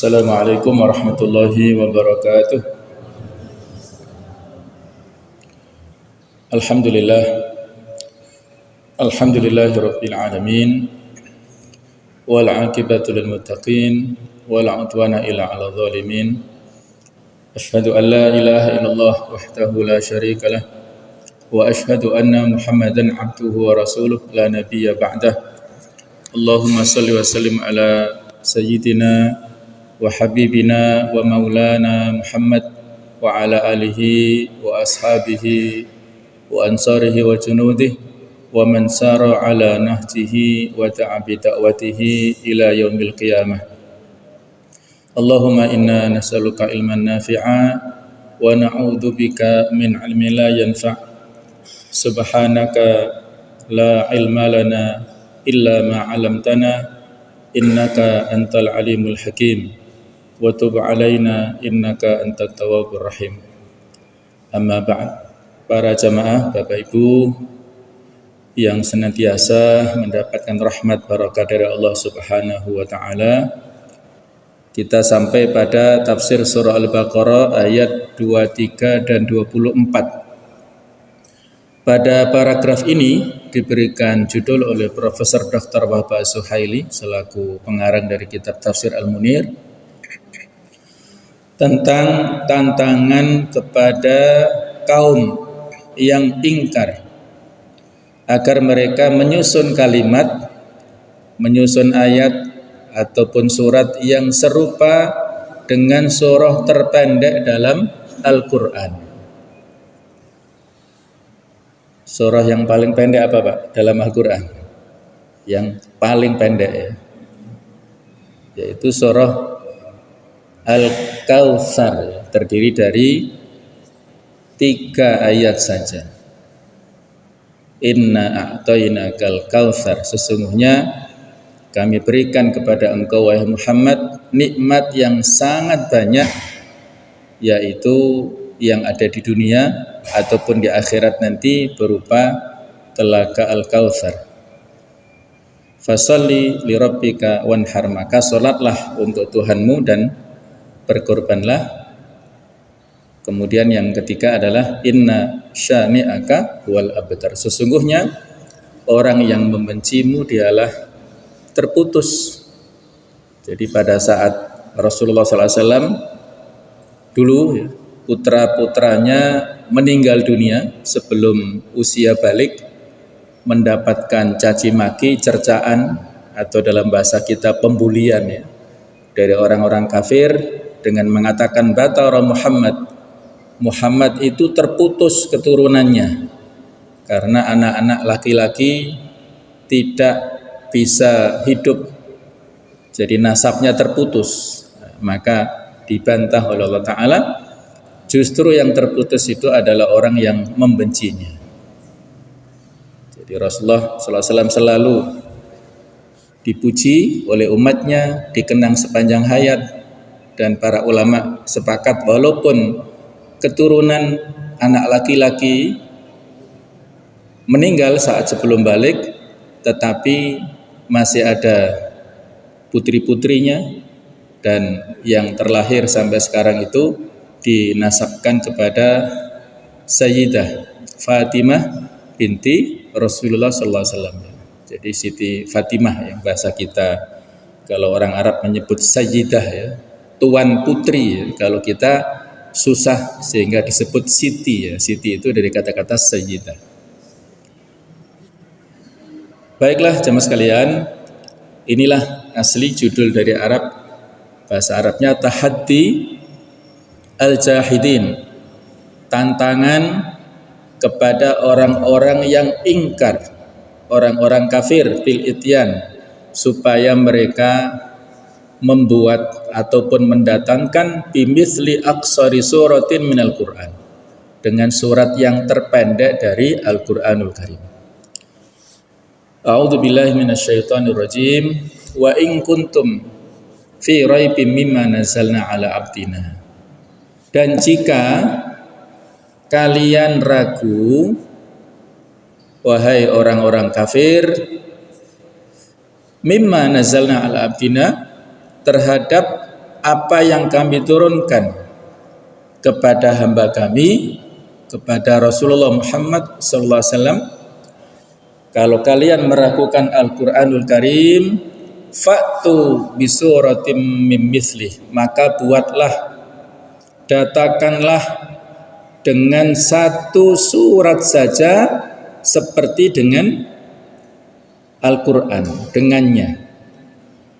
Assalamualaikum warahmatullahi wabarakatuh. Alhamdulillah. Alhamdulillahirabbil alamin. Wal 'aqibatu lil muttaqin wal 'udwana illa 'alal zalimin. Asyhadu an la ilaha illallah wahdahu la syarika lah wa asyhadu anna Muhammadan 'abduhu wa rasuluh la nabiyya ba'dah. Allahumma shalli wa sallim ala sayyidina wa habibina wa maulana Muhammad wa ala alihi wa ashabihi wa ansarihi wa junudihi wa man sara ala nahjihi wa ta'a bi da'watihi ila yaumil qiyamah. Allahumma inna nas'aluka ilman nafi'a wa na'udzu bika min 'ilmin la yanfa'. Subhanaka la ilma lana illa ma 'allamtana innaka antal alimul hakim. Wa tub alaina innaka antat tawwabur rahim. Amma ba'd. Para jamaah, Bapak Ibu yang senantiasa mendapatkan rahmat barakah dari Allah Subhanahu wa taala, kita sampai pada tafsir surah Al-Baqarah ayat 23 dan 24. Pada paragraf ini diberikan judul oleh Profesor Dr. Wahbah Suhaili selaku pengarang dari kitab Tafsir Al-Munir tentang tantangan kepada kaum yang ingkar agar mereka menyusun kalimat, menyusun ayat ataupun surat yang serupa dengan surah terpendek dalam Al-Quran. Surah yang paling pendek apa Pak dalam Al-Quran? Yang paling pendek ya, yaitu surah Al-Kautsar, terdiri dari 3 ayat saja. Inna a'tainakal kautsar, sesungguhnya kami berikan kepada engkau wahai Muhammad nikmat yang sangat banyak, yaitu yang ada di dunia ataupun di akhirat nanti berupa telaga Al-Kautsar. Fasholli li rabbika wanhar, maka salatlah untuk Tuhanmu dan berkorbanlah. Kemudian yang ketiga adalah inna syani'aka wal abtar, sesungguhnya orang yang membencimu dialah terputus. Jadi pada saat Rasulullah SAW dulu ya, putra-putranya meninggal dunia sebelum usia balik, mendapatkan caci maki, cercaan, atau dalam bahasa kita pembulian ya, dari orang-orang kafir dengan mengatakan batara Muhammad itu terputus keturunannya karena anak-anak laki-laki tidak bisa hidup, jadi nasabnya terputus. Maka dibantah oleh Allah Ta'ala, justru yang terputus itu adalah orang yang membencinya. Jadi Rasulullah SAW selalu dipuji oleh umatnya, dikenang sepanjang hayat, dan para ulama sepakat walaupun keturunan anak laki-laki meninggal saat sebelum balik, tetapi masih ada putri-putrinya, dan yang terlahir sampai sekarang itu dinasabkan kepada Sayyidah Fatimah binti Rasulullah SAW. Jadi Siti Fatimah yang bahasa kita, kalau orang Arab menyebut Sayyidah ya, tuan putri ya. Kalau kita susah sehingga disebut Siti ya. Siti itu dari kata-kata Sayyidah. Baiklah jemaah sekalian, inilah asli judul dari Arab. Bahasa Arabnya Tahaddi Al-Jahidin, tantangan kepada orang-orang yang ingkar, orang-orang kafir fil ityan, supaya mereka membuat ataupun mendatangkan bimithli aqsari suratin minal Qur'an, dengan surat yang terpendek dari Al-Qur'anul Karim. A'udzu billahi minasyaitonir rajim. Wa in kuntum fi raibim mimma nazzalna ala abdina. Dan jika kalian ragu, wahai orang-orang kafir, mimma nazzalna ala abdina, terhadap apa yang kami turunkan kepada hamba kami, kepada Rasulullah Muhammad sallallahu alaihi wasallam, kalau kalian meragukan Al-Qur'anul Karim, fa'tu bisuratim mim mislih, maka buatlah, datangkanlah dengan satu surat saja seperti dengan Al-Qur'an, dengannya.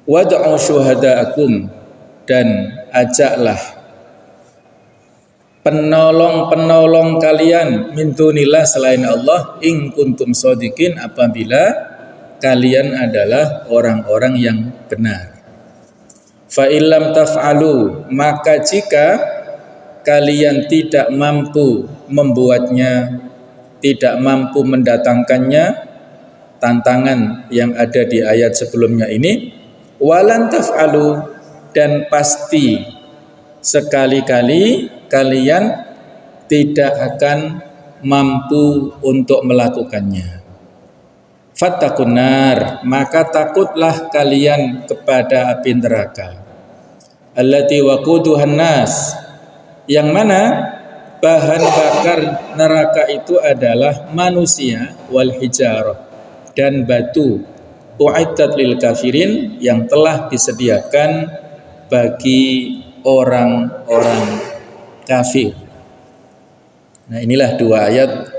Wad'u syuhada'akum, dan ajaklah penolong-penolong kalian min dunillah, selain Allah, in kuntum shodiqin, apabila kalian adalah orang-orang yang benar. Fa illam taf'alu, maka jika kalian tidak mampu membuatnya, tidak mampu mendatangkannya, tantangan yang ada di ayat sebelumnya ini, walan taf'alu, dan pasti sekali-kali kalian tidak akan mampu untuk melakukannya. Fattaqun nar, maka takutlah kalian kepada api neraka. Allati waquduhan nas, yang mana bahan bakar neraka itu adalah manusia, wal hijarah, dan batu, u'iddat lil kafirin, yang telah disediakan bagi orang-orang kafir. Nah, inilah dua ayat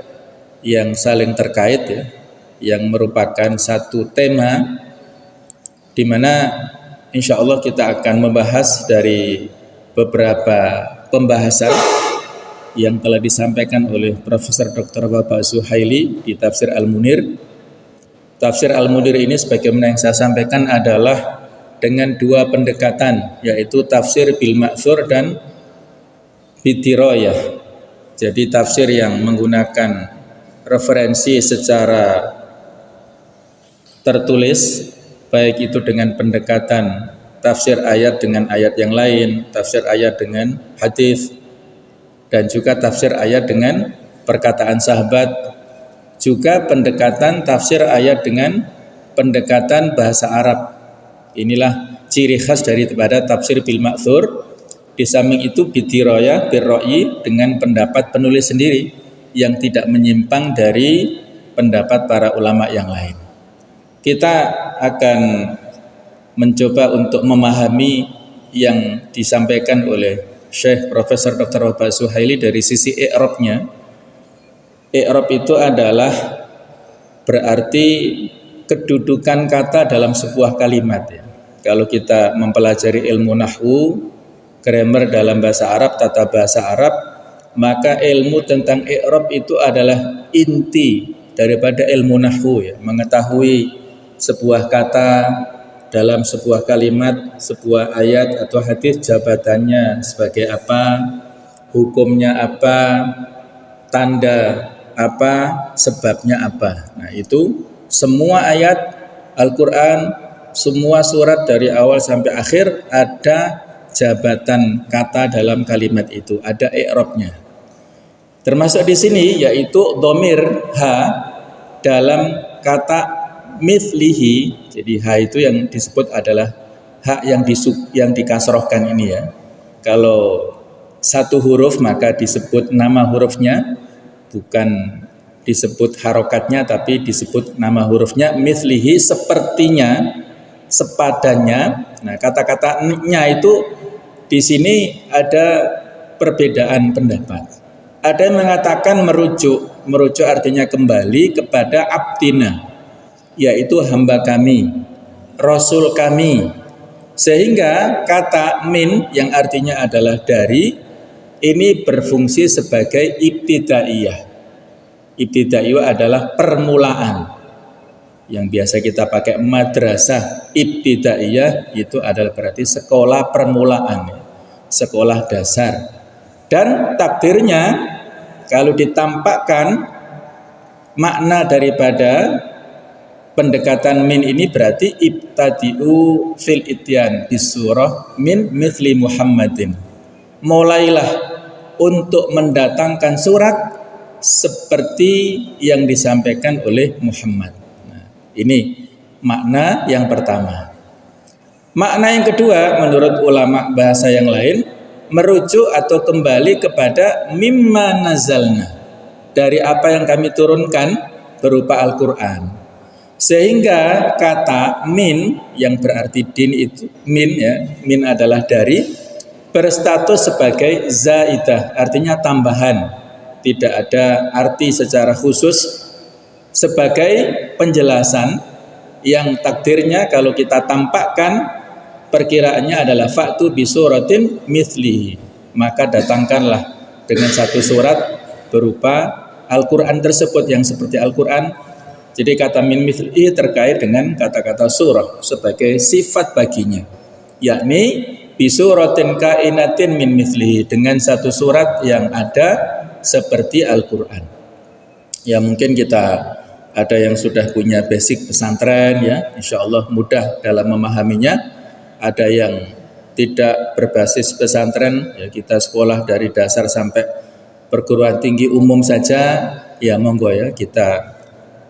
yang saling terkait ya, yang merupakan satu tema di mana insya Allah kita akan membahas dari beberapa pembahasan yang telah disampaikan oleh Profesor Dr. Bapak Zuhaili di Tafsir Al-Munir. Tafsir Al-Munir ini sebagaimana yang saya sampaikan adalah dengan dua pendekatan, yaitu tafsir bil ma'thur dan bidirayah. Jadi tafsir yang menggunakan referensi secara tertulis, baik itu dengan pendekatan tafsir ayat dengan ayat yang lain, tafsir ayat dengan hadis, dan juga tafsir ayat dengan perkataan sahabat, juga pendekatan tafsir ayat dengan pendekatan bahasa Arab. Inilah ciri khas daripada tafsir bil ma'thur. Di samping itu bidirayah, birra'yi, dengan pendapat penulis sendiri yang tidak menyimpang dari pendapat para ulama yang lain. Kita akan mencoba untuk memahami yang disampaikan oleh Syekh Profesor Dr. Bapak Zuhaili dari sisi i'rabnya. I'rab itu adalah berarti kedudukan kata dalam sebuah kalimat ya. Kalau kita mempelajari ilmu nahwu, grammar dalam bahasa Arab, tata bahasa Arab, maka ilmu tentang i'rab itu adalah inti daripada ilmu nahwu ya, mengetahui sebuah kata dalam sebuah kalimat, sebuah ayat atau hadis, jabatannya sebagai apa, hukumnya apa, tanda apa, sebabnya apa. Nah, itu semua ayat Al-Qur'an, semua surat dari awal sampai akhir ada jabatan kata dalam kalimat itu, ada i'rabnya. Termasuk di sini yaitu dhamir ha dalam kata mithlihi. Jadi ha itu yang disebut adalah ha yang dikasrohkan ini ya. Kalau satu huruf maka disebut nama hurufnya, bukan disebut harokatnya tapi disebut nama hurufnya. Mithlihi, sepertinya, sepadannya. Nah, kata-katanya itu di sini ada perbedaan pendapat. Ada yang mengatakan merujuk artinya kembali kepada abdina, yaitu hamba kami, rasul kami. Sehingga kata min yang artinya adalah dari, ini berfungsi sebagai ibtidaiyah. Ibtidaiyah adalah permulaan. Yang biasa kita pakai madrasah ibtidaiyah, itu adalah berarti sekolah permulaan, sekolah dasar. Dan takdirnya kalau ditampakkan makna daripada pendekatan min ini berarti ibtadi'u fil ityan bis surah min mithli Muhammadin. Mulailah untuk mendatangkan surat seperti yang disampaikan oleh Muhammad. Nah, ini makna yang pertama. Makna yang kedua menurut ulama bahasa yang lain merujuk atau kembali kepada mimma nazalna, dari apa yang kami turunkan berupa Al-Qur'an. Sehingga kata min yang berarti din itu min ya, min adalah dari, berstatus sebagai zaidah, artinya tambahan. Tidak ada arti secara khusus, sebagai penjelasan yang takdirnya kalau kita tampakkan perkiraannya adalah fa'tu bi suratin mithlihi, maka datangkanlah dengan satu surat berupa Al-Qur'an tersebut yang seperti Al-Qur'an. Jadi kata min mithlihi terkait dengan kata-kata surah sebagai sifat baginya, yakni bi suratin kainatin min mithlihi, dengan satu surat yang ada seperti Al-Qur'an. Ya mungkin kita ada yang sudah punya basic pesantren ya, insya Allah mudah dalam memahaminya. Ada yang tidak berbasis pesantren ya, kita sekolah dari dasar sampai perguruan tinggi umum saja, ya monggo ya kita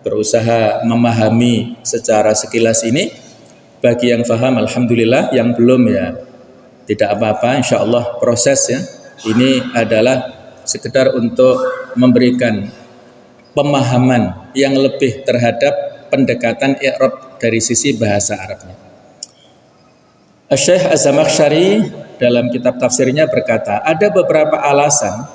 berusaha memahami secara sekilas ini. Bagi yang paham alhamdulillah, yang belum ya tidak apa-apa, insya Allah proses ya. Ini adalah sekedar untuk memberikan pemahaman yang lebih terhadap pendekatan i'rab dari sisi bahasa Arabnya. Syekh Az-Zamakhsyari dalam kitab tafsirnya berkata, ada beberapa alasan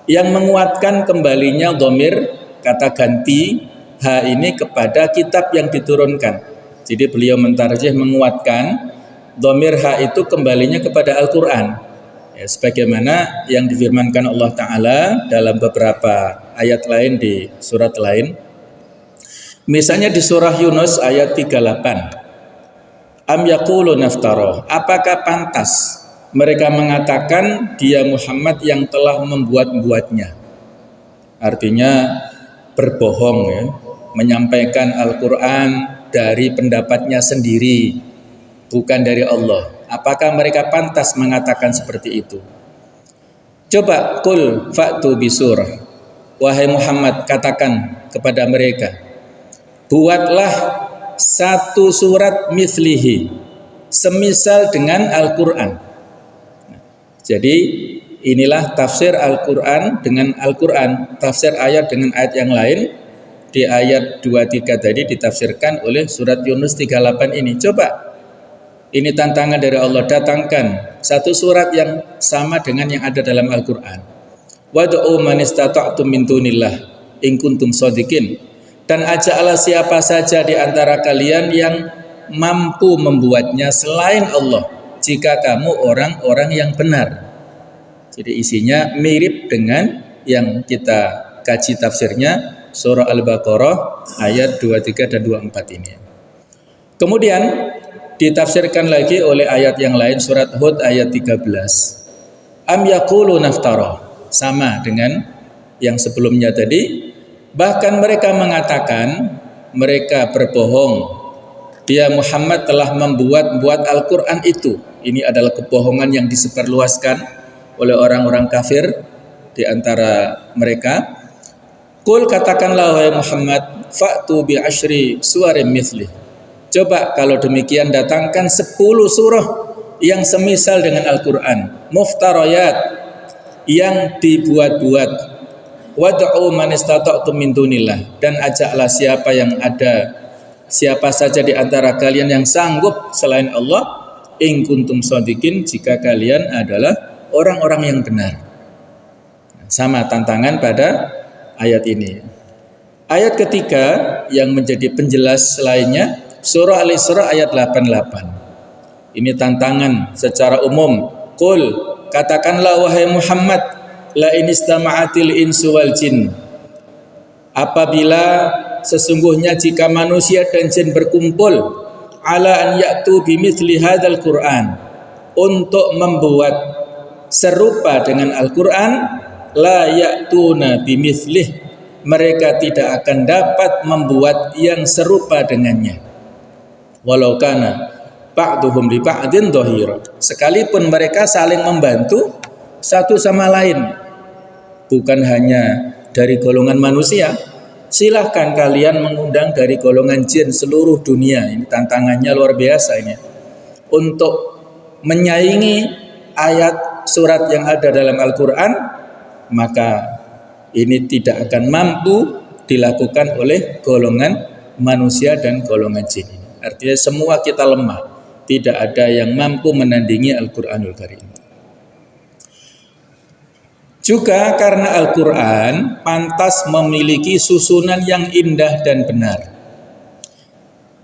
yang menguatkan kembalinya dhamir kata ganti ha ini kepada kitab yang diturunkan. Jadi beliau mentarjih menguatkan dhamir ha itu kembalinya kepada Al-Qur'an. Ya, sebagaimana yang difirmankan Allah Ta'ala dalam beberapa ayat lain di surat lain. Misalnya di surah Yunus ayat 38. Am yaqulu naftara, apakah pantas mereka mengatakan dia Muhammad yang telah membuat-buatnya? Artinya berbohong ya, menyampaikan Al-Qur'an dari pendapatnya sendiri, bukan dari Allah. Apakah mereka pantas mengatakan seperti itu? Coba qul fa'tu bisurah, wahai Muhammad katakan kepada mereka, buatlah satu surat mislihi, semisal dengan Al-Qur'an. Jadi inilah tafsir Al-Qur'an dengan Al-Qur'an, tafsir ayat dengan ayat yang lain. Di ayat 23 tadi ditafsirkan oleh surat Yunus 38 ini. Coba, ini tantangan dari Allah, datangkan satu surat yang sama dengan yang ada dalam Al-Qur'an. Wad'u man istata'tum min dunillah in kuntum shadiqin, dan ajaklah siapa saja di antara kalian yang mampu membuatnya selain Allah, jika kamu orang-orang yang benar. Jadi isinya mirip dengan yang kita kaji tafsirnya surah Al-Baqarah ayat 23 dan 24 ini. Kemudian ditafsirkan lagi oleh ayat yang lain, surat Hud ayat 13. Am yaqulu naftara, sama dengan yang sebelumnya tadi. Bahkan mereka mengatakan, mereka berbohong, dia Muhammad telah membuat Al-Qur'an itu. Ini adalah kebohongan yang disebarluaskan oleh orang-orang kafir di antara mereka. Qul, katakanlah wahai Muhammad, fa'tu bi asyri suwarin mithlih. Coba kalau demikian datangkan 10 surah yang semisal dengan Al-Qur'an, muftarayat, yang dibuat-buat. Wad'u man istata'tum min dunillah, dan ajaklah siapa saja di antara kalian yang sanggup selain Allah, in kuntum shadiqin, jika kalian adalah orang-orang yang benar. Sama tantangan pada ayat ini. Ayat ketiga yang menjadi penjelas lainnya, surah Al-Isra ayat 88. Ini tantangan secara umum. Qul, katakanlah wahai Muhammad, la in istama'atil insu wal jin, apabila sesungguhnya jika manusia dan jin berkumpul, ala an ya'tu bimithli hadzal Qur'an, untuk membuat serupa dengan Al-Qur'an, la ya'tuna bimithlih, mereka tidak akan dapat membuat yang serupa dengannya. Walau kana ba'duhum li ba'din dhahira, sekalipun mereka saling membantu satu sama lain, bukan hanya dari golongan manusia. Silahkan kalian mengundang dari golongan jin seluruh dunia. Ini tantangannya luar biasa ini. untuk menyaingi ayat surat yang ada dalam Al-Quran, maka ini tidak akan mampu dilakukan oleh golongan manusia dan golongan jin. Artinya semua kita lemah, tidak ada yang mampu menandingi Al-Quranul Karim. Juga karena Al-Quran pantas memiliki susunan yang indah dan benar.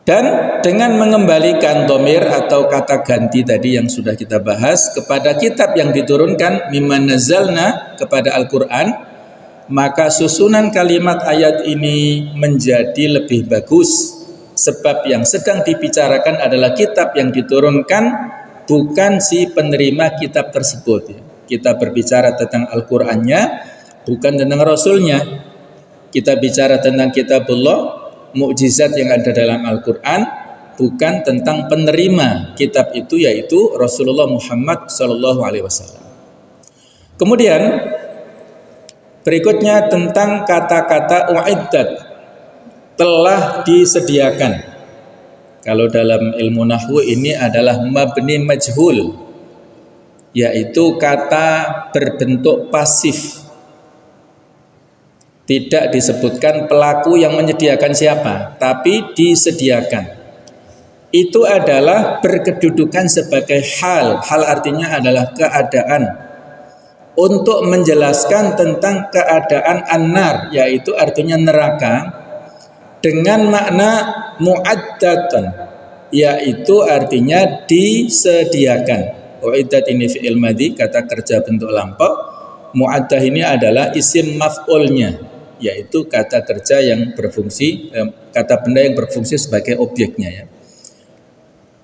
Dan dengan mengembalikan dhamir atau kata ganti tadi yang sudah kita bahas kepada kitab yang diturunkan mimman nazzalna kepada Al-Quran, maka susunan kalimat ayat ini menjadi lebih bagus. Sebab yang sedang dibicarakan adalah kitab yang diturunkan, bukan si penerima kitab tersebut. Kita berbicara tentang Al-Qurannya, bukan tentang Rasulnya. Kita bicara tentang kitabullah, mukjizat yang ada dalam Al-Quran, bukan tentang penerima kitab itu, yaitu Rasulullah Muhammad SAW. Kemudian berikutnya tentang kata-kata uiddat, telah disediakan. Kalau dalam ilmu nahwu ini adalah mabni majhul, yaitu kata berbentuk pasif. Tidak disebutkan pelaku yang menyediakan siapa, tapi disediakan. Itu adalah berkedudukan sebagai hal. Hal artinya adalah keadaan. Untuk menjelaskan tentang keadaan an-nar, yaitu artinya neraka, dengan makna mu'addatan, yaitu artinya disediakan. Uiddat ini fi'il madhi, kata kerja bentuk lampau. Mu'addah ini adalah isim maf'ulnya, yaitu kata kerja yang berfungsi, kata benda yang berfungsi sebagai objeknya, ya.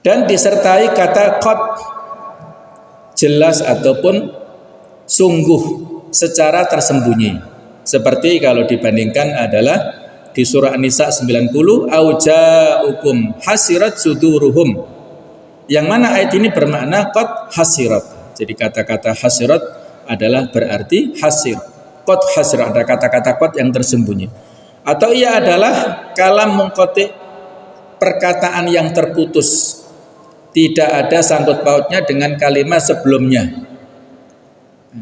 Dan disertai kata qad, jelas ataupun sungguh secara tersembunyi. Seperti kalau dibandingkan adalah di surah An-Nisa 90, auja'ukum hasirat suduruhum, yang mana ayat ini bermakna qad hasirat. Jadi kata-kata hasirat adalah berarti hasir. Qad hasirat, ada kata-kata qad yang tersembunyi. Atau ia adalah kalam munqati, perkataan yang terputus, tidak ada sangkut pautnya dengan kalimat sebelumnya.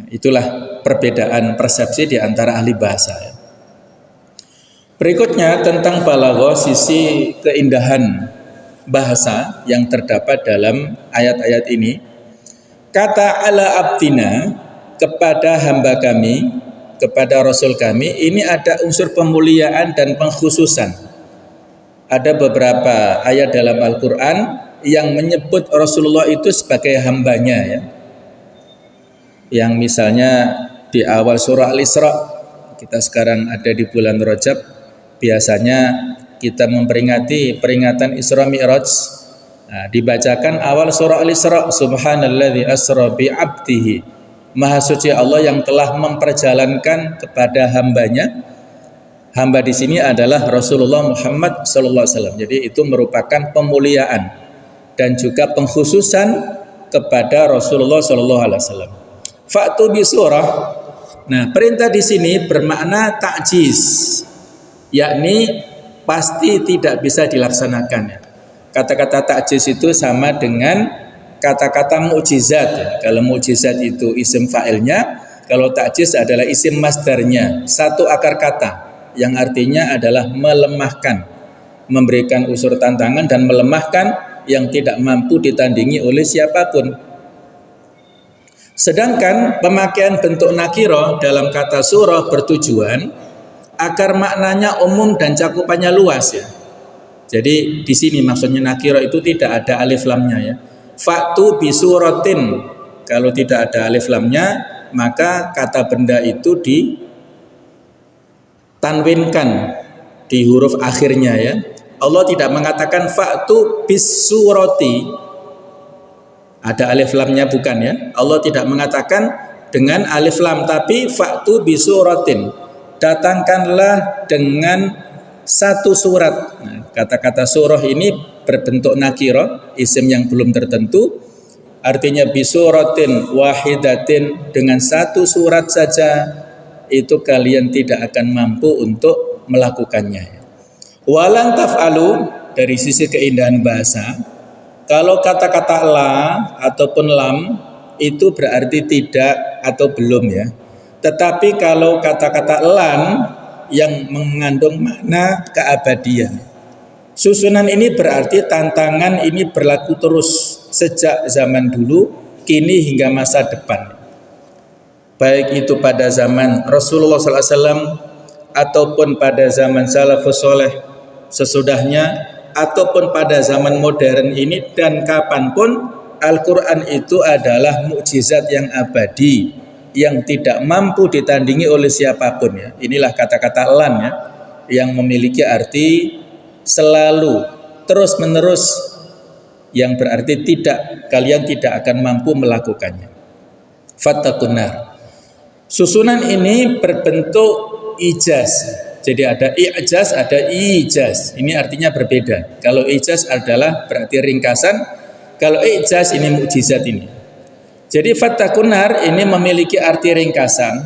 Itulah perbedaan persepsi di antara ahli bahasa. Berikutnya tentang balaghah, sisi keindahan bahasa yang terdapat dalam ayat-ayat ini. Kata ala abdina, kepada hamba kami, kepada Rasul kami, ini ada unsur pemuliaan dan pengkhususan. Ada beberapa ayat dalam Al-Quran yang menyebut Rasulullah itu sebagai hambanya, ya. Yang misalnya di awal surah Al-Isra, kita sekarang ada di bulan Rajab, biasanya kita memperingati peringatan Isra Mi'raj. Nah, dibacakan awal surah Al-Isra, subhanalladzi asra bi 'abdihi, Maha suci Allah yang telah memperjalankan kepada hambanya. Hamba di sini adalah Rasulullah Muhammad SAW. Jadi itu merupakan pemuliaan dan juga pengkhususan kepada Rasulullah SAW. Fa'tu bi surah. Nah, perintah di sini bermakna ta'jiz, yakni pasti tidak bisa dilaksanakan. Kata-kata ta'jiz itu sama dengan kata-kata mukjizat, ya. Kalau mukjizat itu isim fa'ilnya, kalau ta'jiz adalah isim masdarnya, satu akar kata yang artinya adalah melemahkan, memberikan unsur tantangan dan melemahkan yang tidak mampu ditandingi oleh siapapun. Sedangkan pemakaian bentuk nakiro dalam kata surah bertujuan agar maknanya umum dan cakupannya luas, ya. Jadi di sini maksudnya nakiro itu tidak ada alif lamnya, ya. Fa'tu bisuratin, kalau tidak ada alif lamnya maka kata benda itu ditanwinkan di huruf akhirnya, ya. Allah tidak mengatakan fa'tu bisurati, ada alif lamnya, bukan, ya. Allah tidak mengatakan dengan alif lam, tapi fa'tu bisuratin, datangkanlah dengan satu surat. Nah, kata-kata surah ini berbentuk nakiro, isim yang belum tertentu, artinya bisuratin wahidatin, dengan satu surat saja itu kalian tidak akan mampu untuk melakukannya. Walan taf'alu, dari sisi keindahan bahasa, Kalau kata-kata la ataupun lam itu berarti tidak atau belum ya. Tetapi kalau kata-kata lan yang mengandung makna keabadian. Susunan ini berarti tantangan ini berlaku terus sejak zaman dulu, kini hingga masa depan. Baik itu pada zaman Rasulullah SAW ataupun pada zaman salafus soleh sesudahnya, ataupun pada zaman modern ini, dan kapanpun Al-Quran itu adalah mukjizat yang abadi yang tidak mampu ditandingi oleh siapapun ya. Inilah kata-kata lan ya, yang memiliki arti selalu, terus menerus, yang berarti kalian tidak akan mampu melakukannya. Fattaqun nar. Susunan ini berbentuk ijaz. Jadi ada i'jaz, ada ijaz. Ini artinya berbeda. Kalau ijaz adalah berarti ringkasan, kalau i'jaz ini mukjizat ini. Jadi fattaqun nar ini memiliki arti ringkasan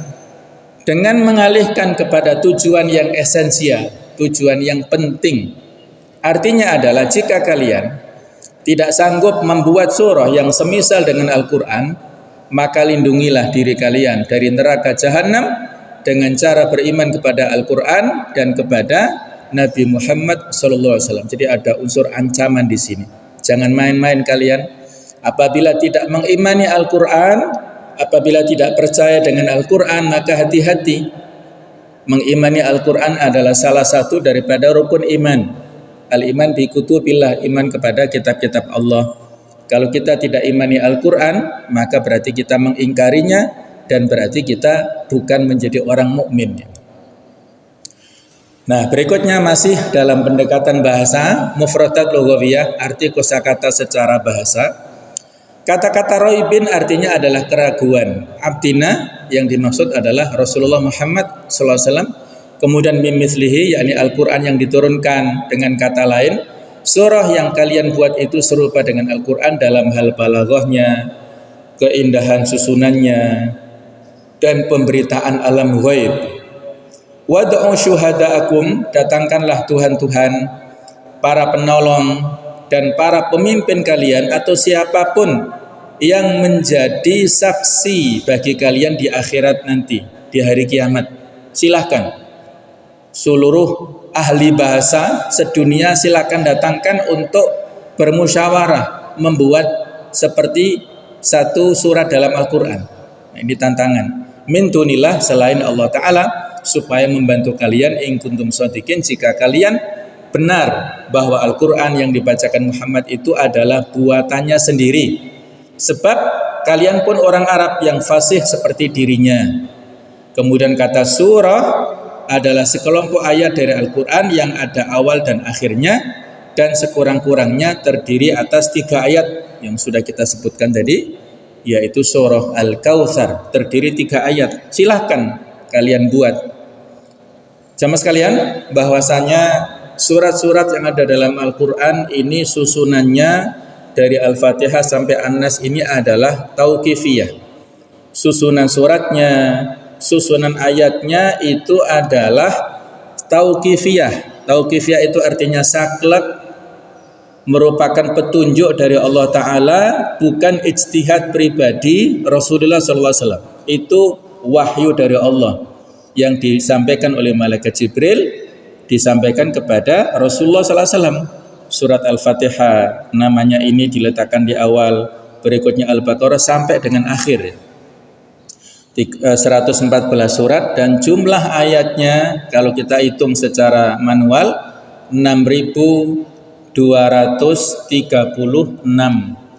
dengan mengalihkan kepada tujuan yang esensial, tujuan yang penting. Artinya adalah jika kalian tidak sanggup membuat surah yang semisal dengan Al-Quran, maka lindungilah diri kalian dari neraka jahanam dengan cara beriman kepada Al-Quran dan kepada Nabi Muhammad SAW. Jadi ada unsur ancaman di sini. Jangan main-main kalian. Apabila tidak mengimani Al-Quran, apabila tidak percaya dengan Al-Quran, maka hati-hati. Mengimani Al-Quran adalah salah satu daripada rukun iman. Al-iman bi kutubillah, iman kepada kitab-kitab Allah. Kalau kita tidak imani Al-Quran, maka berarti kita mengingkarinya dan berarti kita bukan menjadi orang mukmin. Nah, berikutnya masih dalam pendekatan bahasa, mufradat lughawiyah, arti kosakata secara bahasa. Kata-kata raibin artinya adalah keraguan. Abdina yang dimaksud adalah Rasulullah Muhammad SAW. Kemudian mimithlihi, yakni Al-Quran yang diturunkan. Dengan kata lain, surah yang kalian buat itu serupa dengan Al-Quran dalam hal balaghahnya, keindahan susunannya, dan pemberitaan alam ghaib. Wad'u syuhada'akum, datangkanlah Tuhan-Tuhan, para penolong dan para pemimpin kalian atau siapapun yang menjadi saksi bagi kalian di akhirat nanti, di hari kiamat. Silahkan seluruh ahli bahasa sedunia silahkan datangkan untuk bermusyawarah membuat seperti satu surat dalam Al-Quran. Nah, ini tantangan. Min dunillah, selain Allah Ta'ala, supaya membantu kalian in kuntum shodiqin, jika kalian benar bahwa Al-Quran yang dibacakan Muhammad itu adalah buatannya sendiri. Sebab kalian pun orang Arab yang fasih seperti dirinya. Kemudian kata surah adalah sekelompok ayat dari Al-Quran yang ada awal dan akhirnya, dan sekurang-kurangnya terdiri atas 3 ayat yang sudah kita sebutkan tadi, yaitu surah Al-Kautsar, terdiri 3 ayat. Silahkan kalian buat. Jamaah sekalian, bahwasanya surat-surat yang ada dalam Al-Quran ini susunannya dari Al-Fatihah sampai An-Nas ini adalah tauqifiyah. Susunan suratnya, susunan ayatnya itu adalah tauqifiyah. Tauqifiyah itu artinya saklek, merupakan petunjuk dari Allah Ta'ala, bukan ijtihad pribadi Rasulullah SAW. Itu wahyu dari Allah yang disampaikan oleh malaikat Jibril, disampaikan kepada Rasulullah SAW. Surat Al-Fatihah namanya ini diletakkan di awal, berikutnya Al-Baqarah sampai dengan akhir. 114 surat dan jumlah ayatnya kalau kita hitung secara manual 6.236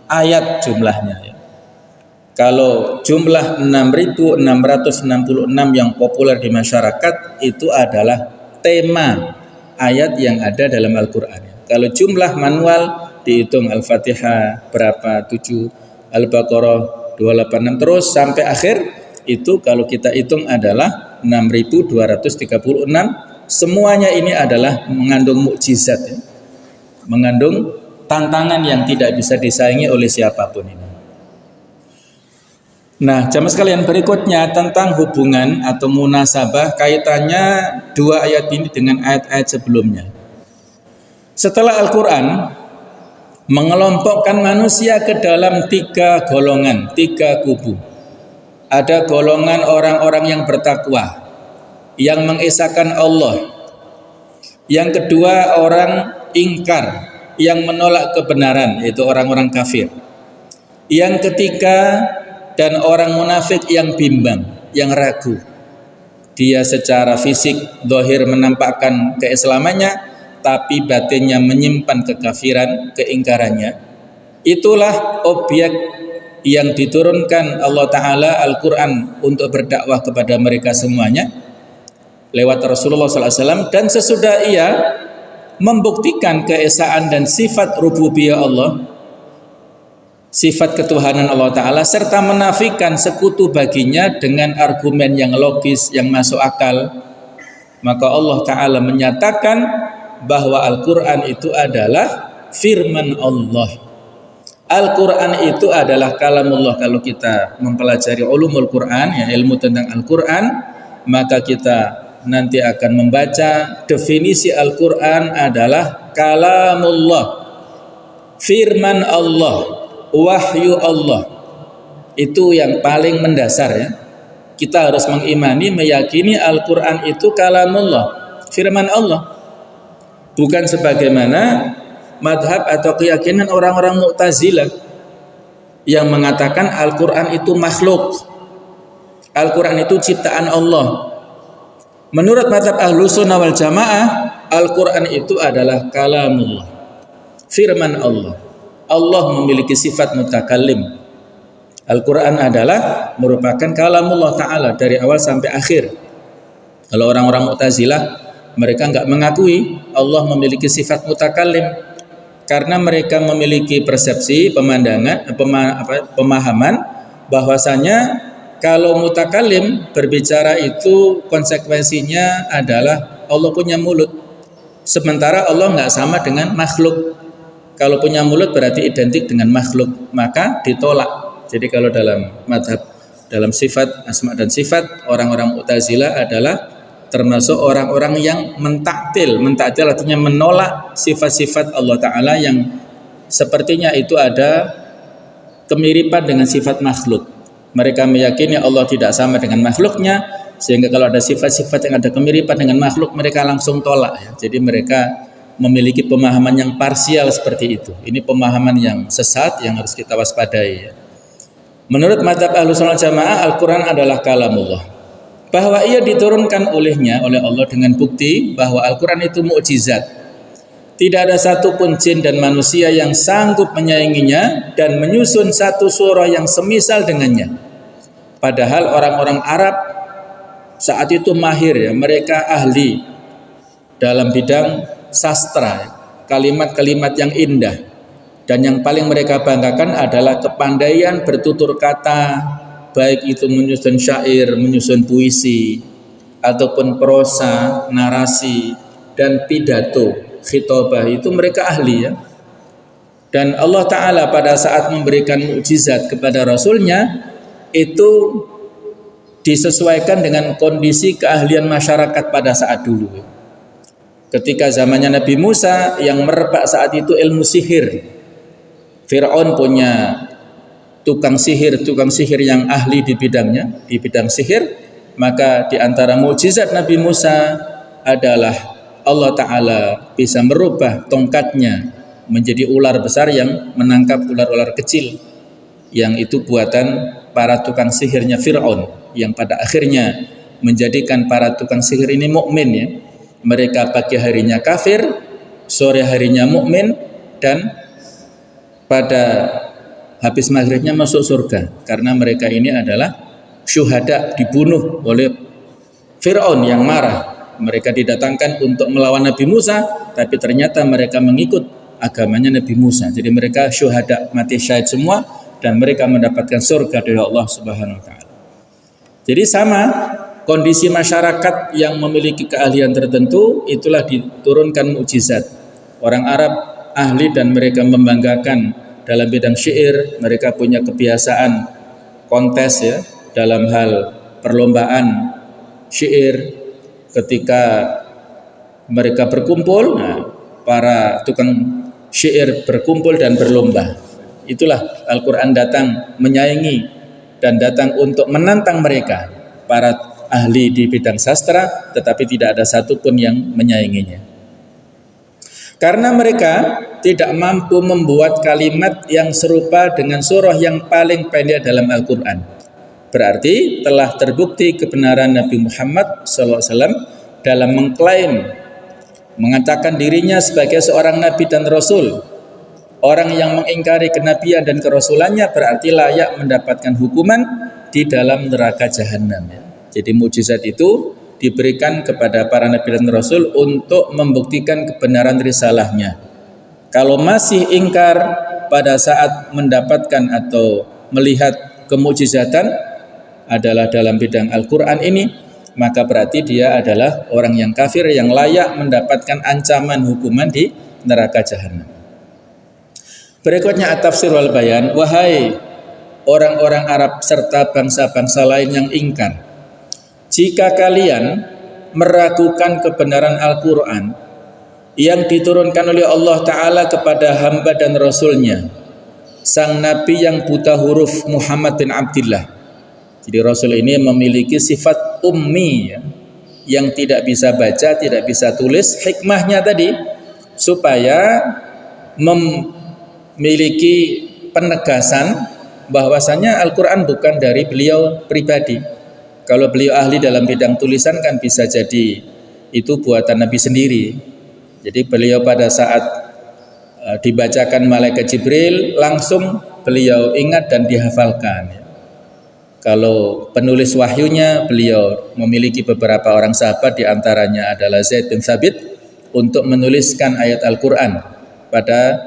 ayat jumlahnya ya. Kalau jumlah 6.666 yang populer di masyarakat itu adalah tema ayat yang ada dalam Al-Quran. Kalau jumlah manual dihitung Al-Fatihah berapa, 7, Al-Baqarah 286 terus sampai akhir, itu kalau kita hitung adalah 6.236. Semuanya ini adalah mengandung mukjizat ya. Mengandung tantangan yang tidak bisa disaingi oleh siapapun ini. Nah, jamaah sekalian, berikutnya tentang hubungan atau munasabah kaitannya 2 ayat ini dengan ayat-ayat sebelumnya. Setelah Al-Quran, mengelompokkan manusia ke dalam 3 golongan, 3 kubu. Ada golongan orang-orang yang bertakwa, yang mengesahkan Allah. Yang kedua orang ingkar, yang menolak kebenaran, yaitu orang-orang kafir. Yang ketiga dan orang munafik yang bimbang, yang ragu. Dia secara fisik zahir menampakkan keislamannya, tapi batinnya menyimpan kekafiran, keingkarannya. Itulah objek yang diturunkan Allah Ta'ala Al-Quran untuk berdakwah kepada mereka semuanya lewat Rasulullah SAW. Dan sesudah ia membuktikan keesaan dan sifat rububiyah Allah, sifat ketuhanan Allah Ta'ala, serta menafikan sekutu baginya dengan argumen yang logis, yang masuk akal, maka Allah Ta'ala menyatakan bahwa Al-Quran itu adalah firman Allah. Al-Quran itu adalah kalamullah. Kalau kita mempelajari ulumul Quran, ya, ilmu tentang Al-Quran, maka kita nanti akan membaca definisi Al-Quran adalah kalamullah, firman Allah, wahyu Allah. Itu yang paling mendasar, ya. Kita harus mengimani, meyakini Al-Quran itu kalamullah, firman Allah. Bukan sebagaimana madhab atau keyakinan orang-orang Mu'tazilah yang mengatakan Al-Quran itu makhluk, Al-Quran itu ciptaan Allah. Menurut madhab Ahlussunnah wal Jamaah, Al-Quran itu adalah kalamullah, firman Allah. Allah memiliki sifat mutakallim. Al-Quran adalah merupakan kalamullah Ta'ala dari awal sampai akhir. Kalau orang-orang Mu'tazilah, mereka enggak mengakui Allah memiliki sifat mutakallim, karena mereka memiliki persepsi, pemahaman bahwasanya kalau mutakallim berbicara itu konsekuensinya adalah Allah punya mulut. Sementara Allah enggak sama dengan makhluk. Kalau punya mulut berarti identik dengan makhluk, maka ditolak. Jadi kalau dalam madhab, dalam sifat asma dan sifat, orang-orang Mu'tazilah adalah termasuk orang-orang yang mentaktil. Mentaktil artinya menolak sifat-sifat Allah Ta'ala yang sepertinya itu ada kemiripan dengan sifat makhluk. Mereka meyakini Allah tidak sama dengan makhluknya, sehingga kalau ada sifat-sifat yang ada kemiripan dengan makhluk, mereka langsung tolak, ya. Jadi mereka memiliki pemahaman yang parsial seperti itu. Ini pemahaman yang sesat yang harus kita waspadai, ya. Menurut mazhab Ahlussunnah Jamaah, Al-Quran adalah kalamullah, bahwa ia diturunkan olehnya, oleh Allah, dengan bukti bahwa Al-Quran itu mukjizat. Tidak ada satupun jin dan manusia yang sanggup menyainginya dan menyusun satu surah yang semisal dengannya. Padahal orang-orang Arab saat itu mahir, ya, mereka ahli dalam bidang sastra, kalimat-kalimat yang indah. Dan yang paling mereka banggakan adalah kepandaian bertutur kata, baik itu menyusun syair, menyusun puisi, ataupun prosa, narasi, dan pidato, khitobah, itu mereka ahli, ya. Dan Allah Ta'ala pada saat memberikan mukjizat kepada Rasulnya, itu disesuaikan dengan kondisi keahlian masyarakat pada saat dulu. Ketika zamannya Nabi Musa, yang merebak saat itu ilmu sihir. Fir'aun punya tukang sihir yang ahli di bidangnya, di bidang sihir. Maka di antara mukjizat Nabi Musa adalah Allah Ta'ala bisa merubah tongkatnya menjadi ular besar yang menangkap ular-ular kecil, yang itu buatan para tukang sihirnya Fir'aun, yang pada akhirnya menjadikan para tukang sihir ini mukmin, ya. Mereka pagi harinya kafir, sore harinya mukmin, dan pada habis maghribnya masuk surga, karena mereka ini adalah syuhada, dibunuh oleh Fir'aun yang marah. Mereka didatangkan untuk melawan Nabi Musa, tapi ternyata mereka mengikut agamanya Nabi Musa. Jadi mereka syuhada, mati syahid semua, dan mereka mendapatkan surga dari Allah Subhanahu wa Ta'ala. Jadi sama kondisi masyarakat yang memiliki keahlian tertentu, itulah diturunkan mukjizat. Orang Arab ahli dan mereka membanggakan dalam bidang syair. Mereka punya kebiasaan kontes, ya, dalam hal perlombaan syair. Ketika mereka berkumpul, nah, para tukang syair berkumpul dan berlomba. Itulah Al-Quran datang menyaingi dan datang untuk menantang mereka, para ahli di bidang sastra, tetapi tidak ada satupun yang menyainginya. Karena mereka tidak mampu membuat kalimat yang serupa dengan surah yang paling pendek dalam Al-Quran. Berarti telah terbukti kebenaran Nabi Muhammad SAW dalam mengklaim, mengatakan dirinya sebagai seorang Nabi dan Rasul. Orang yang mengingkari kenabian dan kerasulannya berarti layak mendapatkan hukuman di dalam neraka jahanam. Jadi mukjizat itu diberikan kepada para Nabi dan Rasul untuk membuktikan kebenaran risalahnya. Kalau masih ingkar pada saat mendapatkan atau melihat kemukjizatan adalah dalam bidang Al-Quran ini, maka berarti dia adalah orang yang kafir yang layak mendapatkan ancaman hukuman di neraka jahanam. Berikutnya at-tafsir wal bayan. Wahai orang-orang Arab serta bangsa-bangsa lain yang ingkar, jika kalian meragukan kebenaran Al-Quran yang diturunkan oleh Allah Ta'ala kepada hamba dan Rasulnya, sang Nabi yang buta huruf Muhammad bin Abdillah. Jadi Rasul ini memiliki sifat ummi, yang tidak bisa baca, tidak bisa tulis. Hikmahnya tadi supaya memiliki penegasan bahwasanya Al-Quran bukan dari beliau pribadi. Kalau beliau ahli dalam bidang tulisan kan bisa jadi itu buatan Nabi sendiri. Jadi beliau pada saat dibacakan malaikat Jibril langsung beliau ingat dan dihafalkan. Kalau penulis wahyunya, beliau memiliki beberapa orang sahabat, diantaranya adalah Zaid bin Thabit, untuk menuliskan ayat Al-Quran pada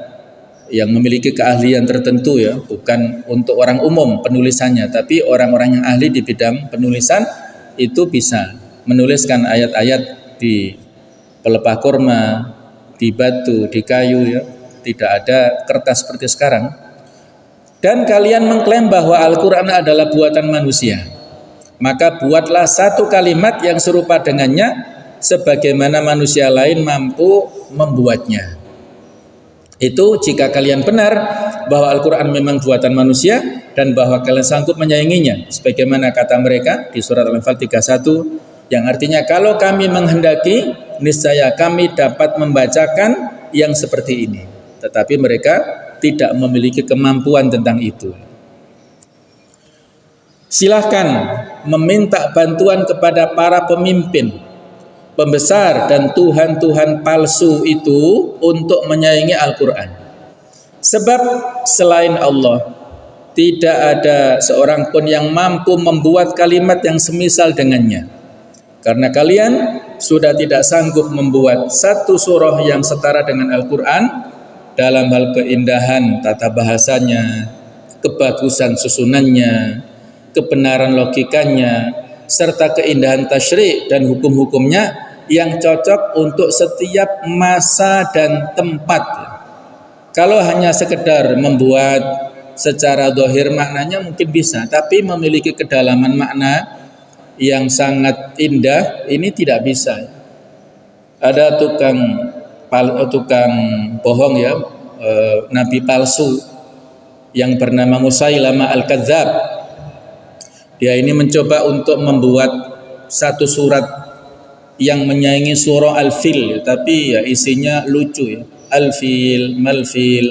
yang memiliki keahlian tertentu, ya, bukan untuk orang umum penulisannya, tapi orang-orang yang ahli di bidang penulisan itu bisa menuliskan ayat-ayat di pelepah kurma, di batu, di kayu, ya. Tidak ada kertas seperti sekarang. Dan kalian mengklaim bahwa Al-Quran adalah buatan manusia, maka buatlah satu kalimat yang serupa dengannya sebagaimana manusia lain mampu membuatnya. Itu jika kalian benar bahwa Al-Quran memang buatan manusia dan bahwa kalian sanggup menyainginya, sebagaimana kata mereka di surat Al-Anfal 31, yang artinya kalau kami menghendaki niscaya kami dapat membacakan yang seperti ini, tetapi mereka tidak memiliki kemampuan tentang itu. Silahkan meminta bantuan kepada para pemimpin, pembesar dan tuhan-tuhan palsu itu untuk menyaingi Al-Quran. Sebab selain Allah tidak ada seorang pun yang mampu membuat kalimat yang semisal dengannya. Karena kalian sudah tidak sanggup membuat satu surah yang setara dengan Al-Quran dalam hal keindahan tata bahasanya, kebagusan susunannya, kebenaran logikanya, serta keindahan tasyri' dan hukum-hukumnya yang cocok untuk setiap masa dan tempat. Kalau hanya sekedar membuat secara zahir maknanya mungkin bisa, tapi memiliki kedalaman makna yang sangat indah ini tidak bisa. Ada tukang bohong, ya, nabi palsu yang bernama Musailama Al-Kadzab. Dia ini mencoba untuk membuat satu surat yang menyaingi surah Al-Fil, tapi ya isinya lucu, ya. Al-Fil, Mal-Fil,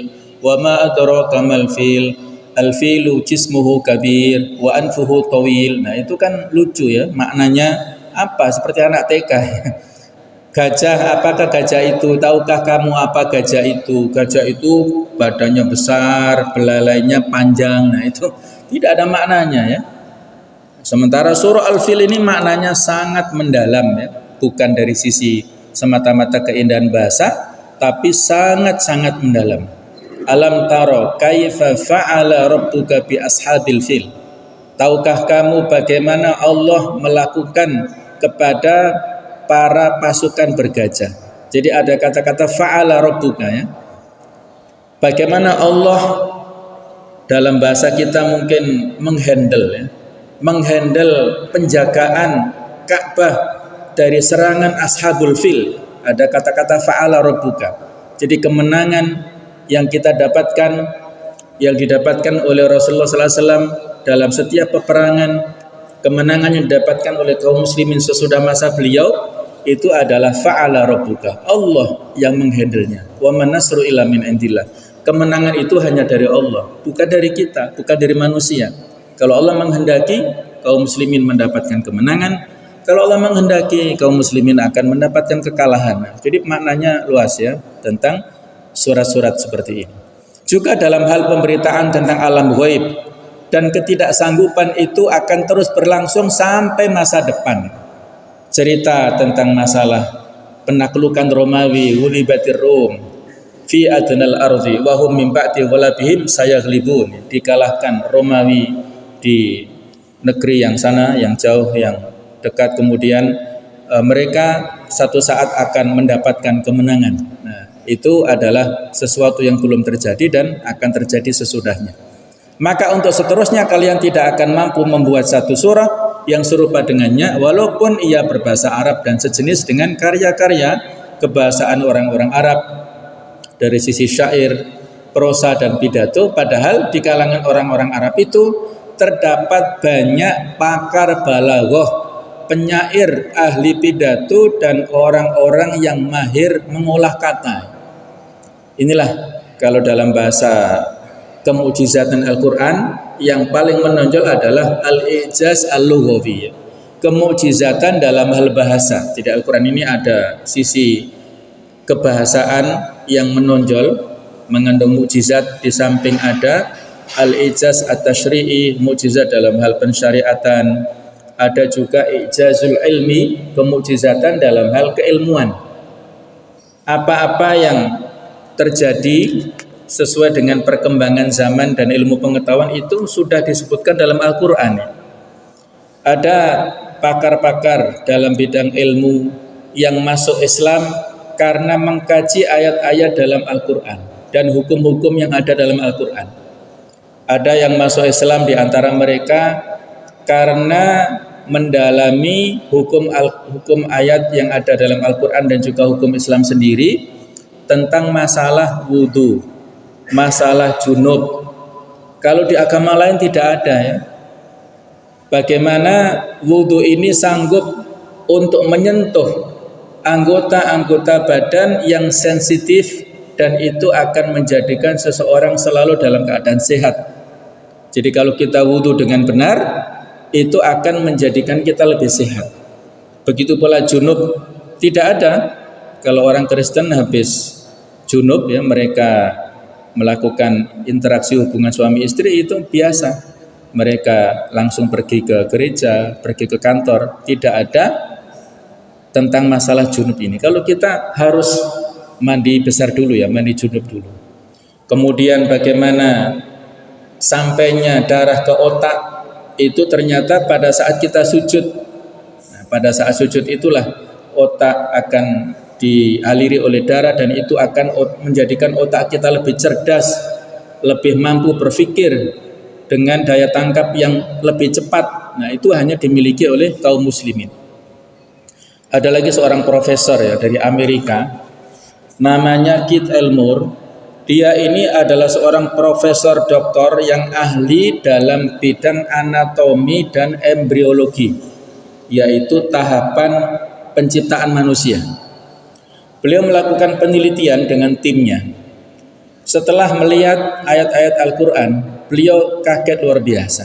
wa ma adraka mal-fil, Al-Filu jismuhu kabir, wa anfuhu tawil. Nah itu kan lucu, ya, maknanya apa? Seperti anak TK. Gajah, apakah gajah itu? Tahukah kamu apa gajah itu? Gajah itu badannya besar, belalainya panjang. Nah itu tidak ada maknanya, ya. Sementara surah Al-Fil ini maknanya sangat mendalam, ya. Bukan dari sisi semata-mata keindahan bahasa, tapi sangat-sangat mendalam. Alam taro kaifa fa'ala rabbuka bi ashabil fil. Tahukah kamu bagaimana Allah melakukan kepada para pasukan bergajah? Jadi ada kata-kata fa'ala rabbuka, ya. Bagaimana Allah dalam bahasa kita mungkin menghandle, ya, menghandle penjagaan Ka'bah dari serangan ashabul fil. Ada kata-kata fa'ala rabbuka. Jadi kemenangan yang kita dapatkan, yang didapatkan oleh Rasulullah SAW dalam setiap peperangan, kemenangan yang didapatkan oleh kaum muslimin sesudah masa beliau, itu adalah fa'ala rabbuka, Allah yang menghandlenya. Wa man nasru illa min indillah. Kemenangan itu hanya dari Allah, bukan dari kita, bukan dari manusia. Kalau Allah menghendaki, kaum muslimin mendapatkan kemenangan. Kalau Allah menghendaki, kaum muslimin akan mendapatkan kekalahan. Jadi maknanya luas ya tentang surat-surat seperti ini. Juga dalam hal pemberitaan tentang alam ghaib dan ketidaksanggupan itu akan terus berlangsung sampai masa depan. Cerita tentang masalah penaklukan Romawi, ghulibatir Rum fi adnal ardi wa hum min ba'di ghalabihim sayaghlibun. Dikalahkan Romawi di negeri yang sana, yang jauh, yang dekat, kemudian mereka satu saat akan mendapatkan kemenangan. Nah, itu adalah sesuatu yang belum terjadi dan akan terjadi sesudahnya. Maka untuk seterusnya kalian tidak akan mampu membuat satu surah yang serupa dengannya, walaupun ia berbahasa Arab dan sejenis dengan karya-karya kebahasaan orang-orang Arab dari sisi syair, prosa dan pidato. Padahal di kalangan orang-orang Arab itu terdapat banyak pakar balaghah, penyair, ahli pidato, dan orang-orang yang mahir mengolah kata. Inilah kalau dalam bahasa kemukjizatan Al-Quran yang paling menonjol adalah al-ijaz al-lughawi, kemukjizatan dalam hal bahasa. Jadi Al-Quran ini ada sisi kebahasaan yang menonjol, mengandung mukjizat, di samping ada al-ijaz at-tashri'i, mukjizat dalam hal pensyariatan. Ada juga ijazul ilmi, kemukjizatan dalam hal keilmuan. Apa-apa yang terjadi sesuai dengan perkembangan zaman dan ilmu pengetahuan itu sudah disebutkan dalam Al-Quran. Ada pakar-pakar dalam bidang ilmu yang masuk Islam karena mengkaji ayat-ayat dalam Al-Quran dan hukum-hukum yang ada dalam Al-Quran. Ada yang masuk Islam di antara mereka karena mendalami hukum ayat yang ada dalam Al-Quran dan juga hukum Islam sendiri tentang masalah wudhu, masalah junub. Kalau di agama lain tidak ada ya. Bagaimana wudhu ini sanggup untuk menyentuh anggota-anggota badan yang sensitif dan itu akan menjadikan seseorang selalu dalam keadaan sehat. Jadi kalau kita wudhu dengan benar, itu akan menjadikan kita lebih sehat. Begitu pula junub, tidak ada. Kalau orang Kristen habis junub ya, mereka melakukan interaksi hubungan suami istri itu biasa. Mereka langsung pergi ke gereja, pergi ke kantor. Tidak ada tentang masalah junub ini. Kalau kita harus mandi besar dulu ya, mandi junub dulu. Kemudian bagaimana sampainya darah ke otak, itu ternyata pada saat kita sujud. Nah, pada saat sujud itulah otak akan dialiri oleh darah dan itu akan menjadikan otak kita lebih cerdas, lebih mampu berpikir dengan daya tangkap yang lebih cepat. Nah, itu hanya dimiliki oleh kaum muslimin. Ada lagi seorang profesor ya dari Amerika, namanya Keith Elmore. Dia ini adalah seorang profesor doktor yang ahli dalam bidang anatomi dan embriologi, yaitu tahapan penciptaan manusia. Beliau melakukan penelitian dengan timnya. Setelah melihat ayat-ayat Al-Quran, beliau kaget luar biasa.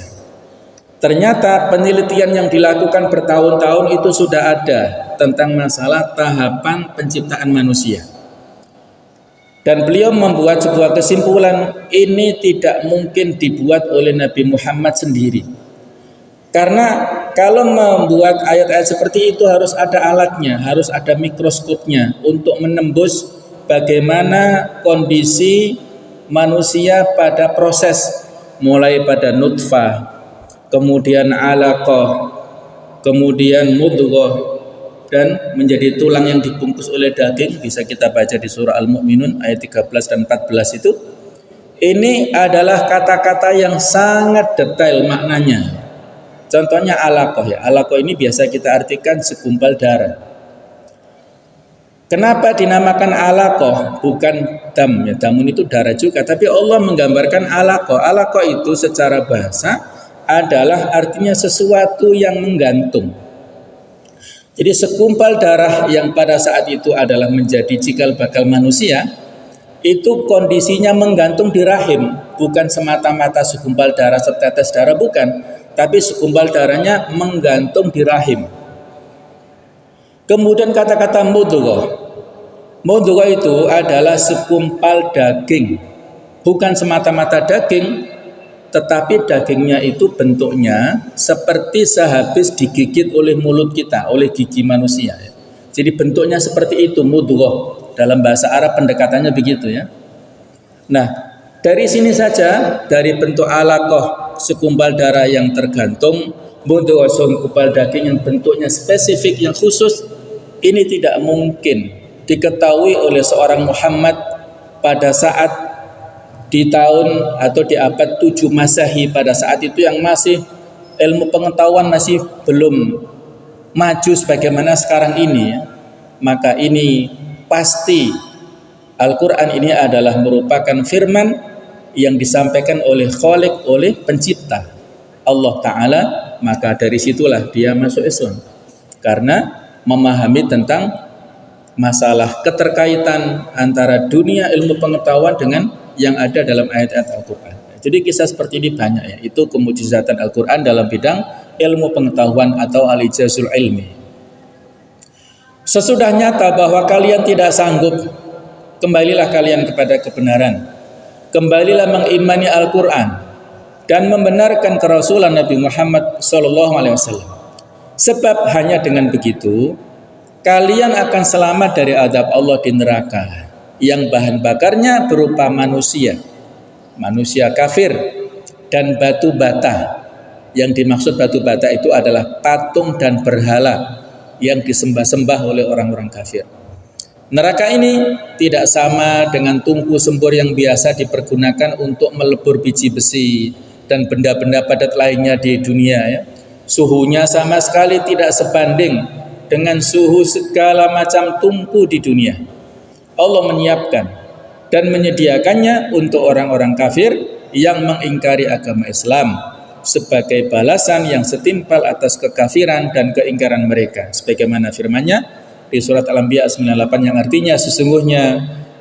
Ternyata penelitian yang dilakukan bertahun-tahun itu sudah ada tentang masalah tahapan penciptaan manusia. Dan beliau membuat sebuah kesimpulan, ini tidak mungkin dibuat oleh Nabi Muhammad sendiri. Karena kalau membuat ayat-ayat seperti itu harus ada alatnya, harus ada mikroskopnya untuk menembus bagaimana kondisi manusia pada proses mulai pada nutfah, kemudian alaqah, kemudian mudghah, dan menjadi tulang yang dibungkus oleh daging. Bisa kita baca di surah Al-Mu'minun ayat 13 dan 14 itu. Ini adalah kata-kata yang sangat detail maknanya. Contohnya alaqah ya. Alaqah ini biasa kita artikan segumpal darah. Kenapa dinamakan alaqah bukan dam ya? Damun itu darah juga, tapi Allah menggambarkan alaqah. Alaqah itu secara bahasa adalah artinya sesuatu yang menggantung. Jadi segumpal darah yang pada saat itu adalah menjadi cikal bakal manusia, itu kondisinya menggantung di rahim, bukan semata-mata segumpal darah setetes darah, bukan, tapi segumpal darahnya menggantung di rahim. Kemudian kata-kata mudghah. Mudghah itu adalah segumpal daging, bukan semata-mata daging, tetapi dagingnya itu bentuknya seperti sehabis digigit oleh mulut kita, oleh gigi manusia. Jadi bentuknya seperti itu, mudghah. Dalam bahasa Arab pendekatannya begitu ya. Nah, dari sini saja, dari bentuk alaqah, segumpal darah yang tergantung, mudghah, segumpal daging yang bentuknya spesifik, yang khusus, ini tidak mungkin diketahui oleh seorang Muhammad pada saat di tahun atau di abad 7 Masehi, pada saat itu yang masih ilmu pengetahuan masih belum maju sebagaimana sekarang ini ya. Maka ini pasti Al-Quran ini adalah merupakan firman yang disampaikan oleh Khaliq, oleh pencipta Allah Ta'ala. Maka dari situlah dia masuk Islam, karena memahami tentang masalah keterkaitan antara dunia ilmu pengetahuan dengan yang ada dalam ayat-ayat Al-Quran. Jadi kisah seperti ini banyak ya. Itu kemujizatan Al-Quran dalam bidang ilmu pengetahuan atau al-ijazul ilmi. Sesudah nyata bahwa kalian tidak sanggup, kembalilah kalian kepada kebenaran. Kembalilah mengimani Al-Quran dan membenarkan kerasulan Nabi Muhammad SAW. Sebab hanya dengan begitu kalian akan selamat dari azab Allah di neraka yang bahan bakarnya berupa manusia kafir dan batu bata. Yang dimaksud batu bata itu adalah patung dan berhala yang disembah-sembah oleh orang-orang kafir. Neraka ini tidak sama dengan tungku sembur yang biasa dipergunakan untuk melebur biji besi dan benda-benda padat lainnya di dunia ya. Suhunya sama sekali tidak sebanding dengan suhu segala macam tungku di dunia. Allah menyiapkan dan menyediakannya untuk orang-orang kafir yang mengingkari agama Islam sebagai balasan yang setimpal atas kekafiran dan keingkaran mereka. Sebagaimana firman-Nya di surat Al-Anbiya 98 yang artinya sesungguhnya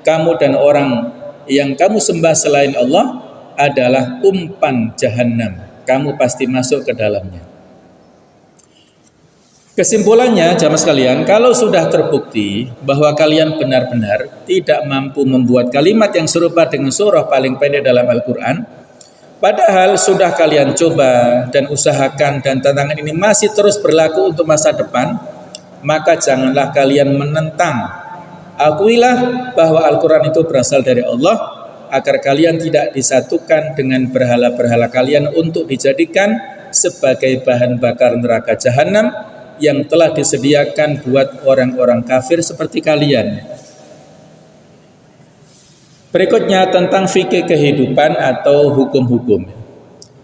kamu dan orang yang kamu sembah selain Allah adalah umpan jahanam. Kamu pasti masuk ke dalamnya. Kesimpulannya jamaah sekalian, kalau sudah terbukti bahwa kalian benar-benar tidak mampu membuat kalimat yang serupa dengan surah paling pendek dalam Al-Quran, padahal sudah kalian coba dan usahakan dan tantangan ini masih terus berlaku untuk masa depan, maka janganlah kalian menentang. Akuilah bahwa Al-Quran itu berasal dari Allah, agar kalian tidak disatukan dengan berhala-berhala kalian untuk dijadikan sebagai bahan bakar neraka jahanam yang telah disediakan buat orang-orang kafir seperti kalian. Berikutnya tentang fikih kehidupan atau hukum-hukum.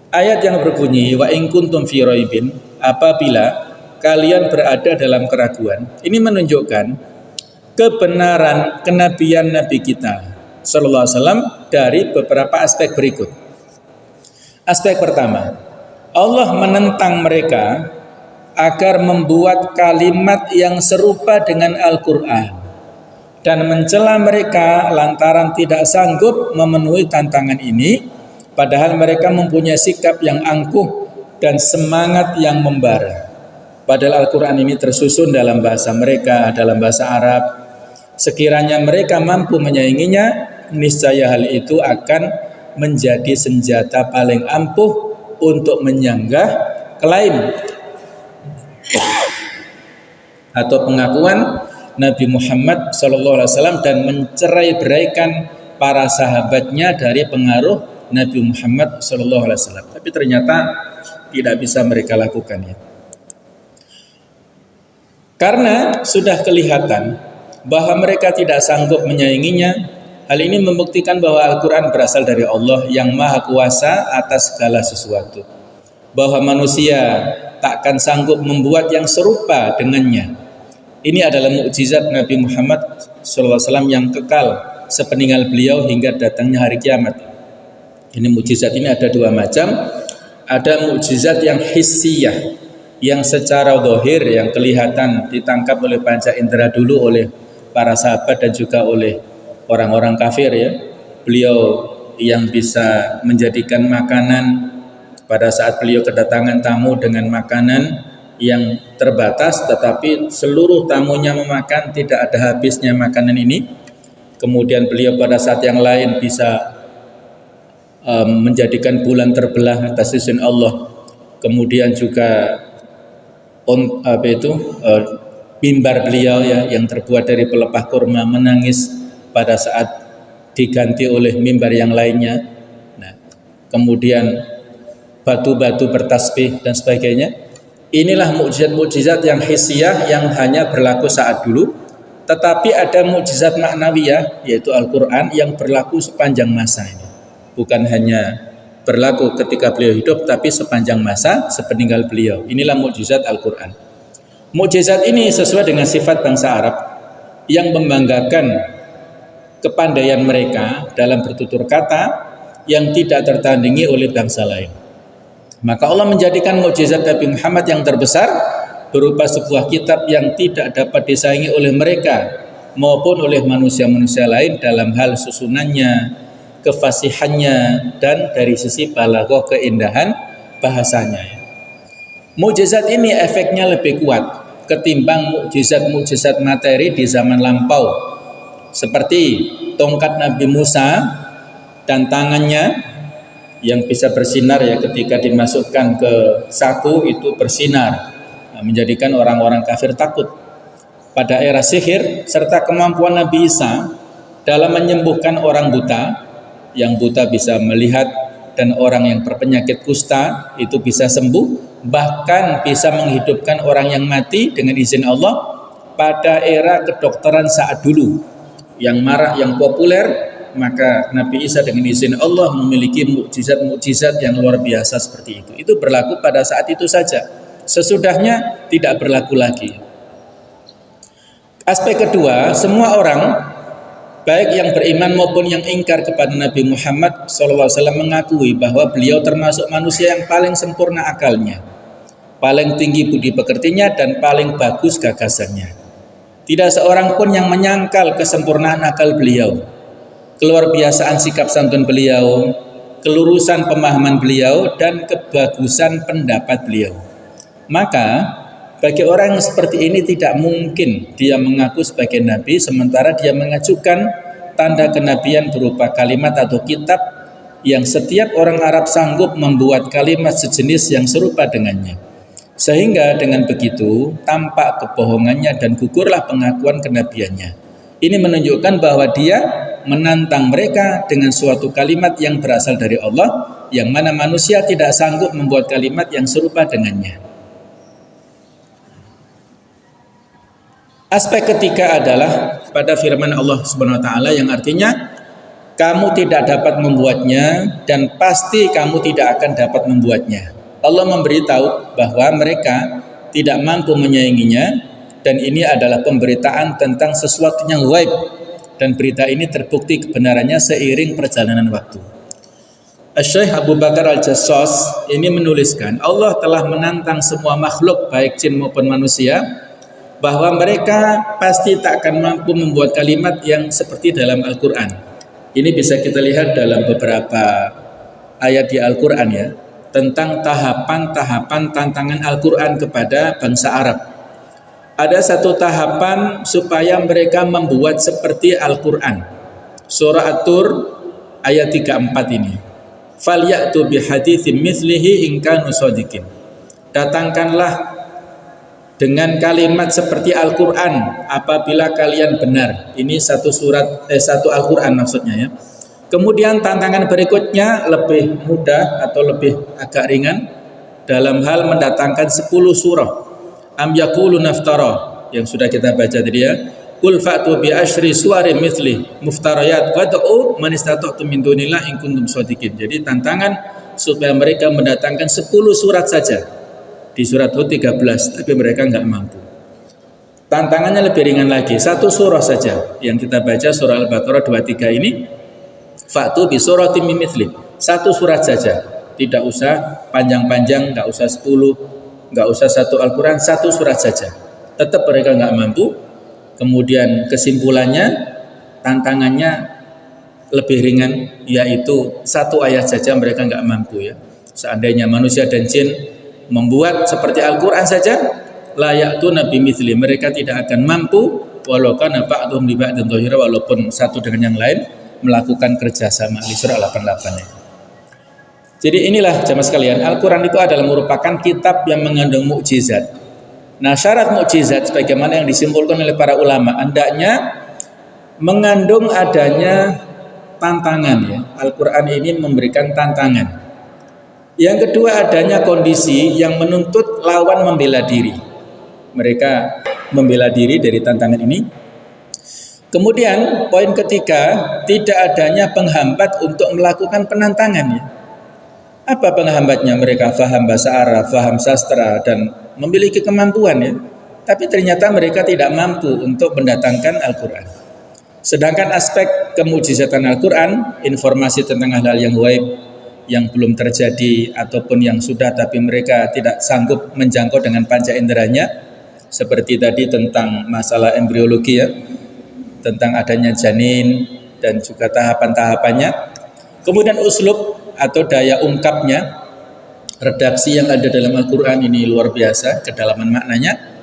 Ayat yang berbunyi wa in kuntum fi raibin, apabila kalian berada dalam keraguan. Ini menunjukkan kebenaran kenabian Nabi kita sallallahu alaihi wasallam dari beberapa aspek berikut. Aspek pertama, Allah menentang mereka agar membuat kalimat yang serupa dengan Al-Quran dan mencela mereka lantaran tidak sanggup memenuhi tantangan ini, padahal mereka mempunyai sikap yang angkuh dan semangat yang membara. Padahal Al-Quran ini tersusun dalam bahasa mereka, dalam bahasa Arab. Sekiranya mereka mampu menyainginya, niscaya hal itu akan menjadi senjata paling ampuh untuk menyanggah klaim atau pengakuan Nabi Muhammad SAW dan mencerai-beraikan para sahabatnya dari pengaruh Nabi Muhammad SAW. Tapi ternyata tidak bisa mereka lakukan ya. Karena sudah kelihatan bahwa mereka tidak sanggup menyainginya. Hal ini membuktikan bahwa Al-Quran berasal dari Allah yang maha kuasa atas segala sesuatu, bahwa manusia takkan sanggup membuat yang serupa dengannya, Ini adalah mukjizat Nabi Muhammad SAW yang kekal sepeninggal beliau hingga datangnya hari kiamat. Ini mukjizat ini ada dua macam. Ada mukjizat yang hissiyah, yang secara zahir, yang kelihatan ditangkap oleh panca indera dulu oleh para sahabat dan juga oleh orang-orang kafir ya. Beliau yang bisa menjadikan makanan pada saat beliau kedatangan tamu dengan makanan yang terbatas, tetapi seluruh tamunya memakan, tidak ada habisnya makanan ini. Kemudian beliau pada saat yang lain bisa menjadikan bulan terbelah atas izin Allah. Kemudian juga mimbar beliau ya yang terbuat dari pelepah kurma menangis pada saat diganti oleh mimbar yang lainnya. Nah, kemudian batu-batu bertasbih dan sebagainya. Inilah mukjizat-mukjizat yang hissiyah yang hanya berlaku saat dulu. Tetapi ada mukjizat maknawiyah yaitu Al-Quran yang berlaku sepanjang masa ini. Bukan hanya berlaku ketika beliau hidup, tapi sepanjang masa sepeninggal beliau. Inilah mukjizat Al-Quran. Mukjizat ini sesuai dengan sifat bangsa Arab yang membanggakan kepandaian mereka dalam bertutur kata yang tidak tertandingi oleh bangsa lain. Maka Allah menjadikan mukjizat Nabi Muhammad yang terbesar berupa sebuah kitab yang tidak dapat disaingi oleh mereka maupun oleh manusia-manusia lain dalam hal susunannya, kefasihannya, dan dari sisi balaghah, keindahan bahasanya. Mukjizat ini efeknya lebih kuat ketimbang mukjizat-mukjizat materi di zaman lampau, seperti tongkat Nabi Musa dan tangannya yang bisa bersinar ya, ketika dimasukkan ke saku itu bersinar, menjadikan orang-orang kafir takut. Pada era sihir serta kemampuan Nabi Isa dalam menyembuhkan orang buta, yang buta bisa melihat, dan orang yang berpenyakit kusta itu bisa sembuh, bahkan bisa menghidupkan orang yang mati dengan izin Allah. Pada era kedokteran saat dulu yang marak, yang populer, maka Nabi Isa dengan izin Allah memiliki mukjizat-mukjizat yang luar biasa seperti itu. Itu berlaku pada saat itu saja. Sesudahnya tidak berlaku lagi. Aspek kedua, semua orang baik yang beriman maupun yang ingkar kepada Nabi Muhammad SAW mengakui bahwa beliau termasuk manusia yang paling sempurna akalnya, paling tinggi budi pekertinya, dan paling bagus gagasannya. Tidak seorang pun yang menyangkal kesempurnaan akal beliau, keluar biasaan sikap santun beliau, kelurusan pemahaman beliau, dan kebagusan pendapat beliau. Maka bagi orang yang seperti ini tidak mungkin dia mengaku sebagai nabi sementara dia mengajukan tanda kenabian berupa kalimat atau kitab yang setiap orang Arab sanggup membuat kalimat sejenis yang serupa dengannya. Sehingga dengan begitu tampak kebohongannya dan gugurlah pengakuan kenabiannya. Ini menunjukkan bahwa dia menantang mereka dengan suatu kalimat yang berasal dari Allah, yang mana manusia tidak sanggup membuat kalimat yang serupa dengannya. Aspek ketiga adalah pada firman Allah Subhanahu wa taala yang artinya kamu tidak dapat membuatnya dan pasti kamu tidak akan dapat membuatnya. Allah memberitahu bahwa mereka tidak mampu menyainginya, dan ini adalah pemberitaan tentang sesuatu yang gaib, dan berita ini terbukti kebenarannya seiring perjalanan waktu. Syekh Abu Bakar Al-Jassas ini menuliskan Allah telah menantang semua makhluk baik jin maupun manusia bahwa mereka pasti tak akan mampu membuat kalimat yang seperti dalam Al-Quran. Ini bisa kita lihat dalam beberapa ayat di Al-Quran ya, tentang tahapan-tahapan tantangan Al-Quran kepada bangsa Arab. Ada satu tahapan supaya mereka membuat seperti Al-Quran. Surah At-Tur ayat 34 ini. Falyatu bihaditsin mithlihi in kanu shadiqin. Datangkanlah dengan kalimat seperti Al-Quran apabila kalian benar. Ini satu Al-Quran maksudnya ya. Kemudian tantangan berikutnya lebih mudah atau lebih agak ringan dalam hal mendatangkan 10 surah. Am yaqulu naftara yang sudah kita baca tadi ya. Qul fa'tu bi asyri suwarin mithli muftarayat wad'u man istata'tum min dunillah in kuntum shadiqin. Jadi tantangan supaya mereka mendatangkan 10 surat saja. Di surat Hud 13, tapi mereka enggak mampu. Tantangannya lebih ringan lagi, satu surah saja yang kita baca, surah Al-Baqarah 23 ini, fa'tu bi suratin min mithli, satu surat saja, tidak usah panjang-panjang, nggak usah 10, nggak usah satu Al-Quran, satu surat saja. Tetap mereka nggak mampu. Kemudian kesimpulannya, tantangannya lebih ringan, yaitu satu ayat saja mereka nggak mampu ya. Seandainya manusia dan jin membuat seperti Al-Quran saja, layak tu nabi mithli, mereka tidak akan mampu, walau kana ba'dhum li ba'din dhahira, walaupun satu dengan yang lain melakukan kerjasama. Di surah 88 ya. Jadi inilah jamaah sekalian, Al-Quran itu adalah merupakan kitab yang mengandung mukjizat. Nah, syarat mukjizat sebagaimana yang disimpulkan oleh para ulama, hendaknya mengandung adanya tantangan ya. Al-Quran ini memberikan tantangan. Yang kedua, adanya kondisi yang menuntut lawan membela diri. Mereka membela diri dari tantangan ini. Kemudian poin ketiga, tidak adanya penghambat untuk melakukan penantangan ya. Apa penghambatnya? Mereka faham bahasa Arab, faham sastra, dan memiliki kemampuan ya. Tapi ternyata mereka tidak mampu untuk mendatangkan Al-Quran. Sedangkan aspek kemujizatan Al-Quran, informasi tentang hal-hal yang gaib, yang belum terjadi ataupun yang sudah tapi mereka tidak sanggup menjangkau dengan panca inderanya, seperti tadi tentang masalah embriologi ya, tentang adanya janin dan juga tahapan-tahapannya. Kemudian uslub atau daya ungkapnya, redaksi yang ada dalam Al-Quran ini luar biasa kedalaman maknanya.